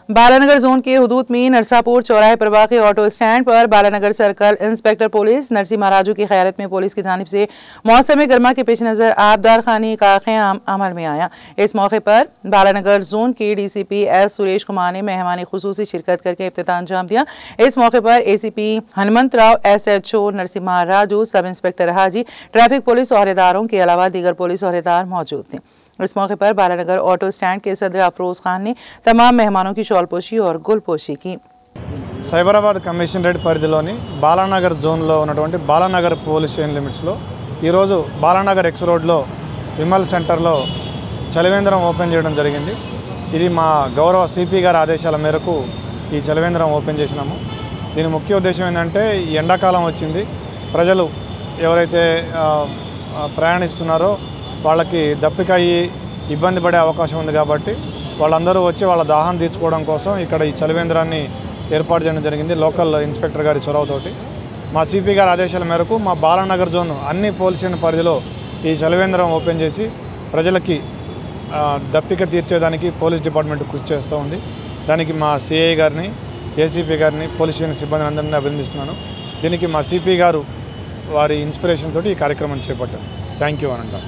Balanagar zone के हुदूद में नरसापुर चौराहे पर वाक़ ऑटो स्टैंड पर Balanagar circle inspector police Narsi Maharaju की क़यादत में पुलिस की जानिब से मौसम गर्मा के पेश नज़र आबदार खानी का क़याम अमल में आया। इस मौके पर बालानगर जोन के DCP एस सुरेश कुमार ने मेहमान खुसूसी शिरकत करके इफ्तिताह अंजाम दिया। इस मौके पर ACP Hanumant Rao SHO Narsi महाराजू, sub inspector हाजी, ट्रैफिक पुलिस अहदेदारों के अलावा दीगर पुलिस अहदेदार मौजूद थे। इस मौके पर बालानगर ऑटो स्टैंड के सदर अफरोज खान ने तमाम मेहमानों की शॉलपोशी और गुलपोशी की। సైబరాబాద్ కమిషనరేట్ పరిధిలోని బాలానగర్ జోన్లో ఉన్నటువంటి బాలానగర్ పోలీస్ స్టేషన్ లిమిట్స్లో ఈరోజు బాలానగర్ ఎక్స్ రోడ్లో విమల్ సెంటర్లో చలివేంద్రం ఓపెన్ చేయడం జరిగింది। ఇది మా గౌరవ CP గారి ఆదేశాల మేరకు ఈ చలివేంద్రం ఓపెన్ చేసినాము। దీని ముఖ్య ఉద్దేశం ఏంటంటే ఈ ఎండాకాలం వచ్చింది, ప్రజలు ఎవరైతే ప్రయాణిస్తున్నారో వాళ్ళకి దప్పిక అయ్యి ఇబ్బంది పడే అవకాశం ఉంది కాబట్టి వాళ్ళందరూ వచ్చి వాళ్ళ దాహం తీర్చుకోవడం కోసం ఇక్కడ ఈ చలివేంద్రాన్ని ఏర్పాటు చేయడం జరిగింది లోకల్ ఇన్స్పెక్టర్ గారి చొరవతోటి। మా CP గారి ఆదేశాల మేరకు మా బాలానగర్ జోన్ అన్ని పోలీస్ స్టేషన్ పరిధిలో ఈ చలివేంద్రం ఓపెన్ చేసి ప్రజలకి దప్పిక తీర్చేదానికి పోలీస్ డిపార్ట్మెంట్ కృషి చేస్తూ ఉంది। దానికి మా CI గారిని, ACP గారిని, పోలీస్ స్టేషన్ సిబ్బంది అందరినీ అభినందిస్తున్నాను। దీనికి మా CP గారు వారి ఇన్స్పిరేషన్ తోటి ఈ కార్యక్రమాన్ని చేపట్టారు। థ్యాంక్ యూ అని అంటారు।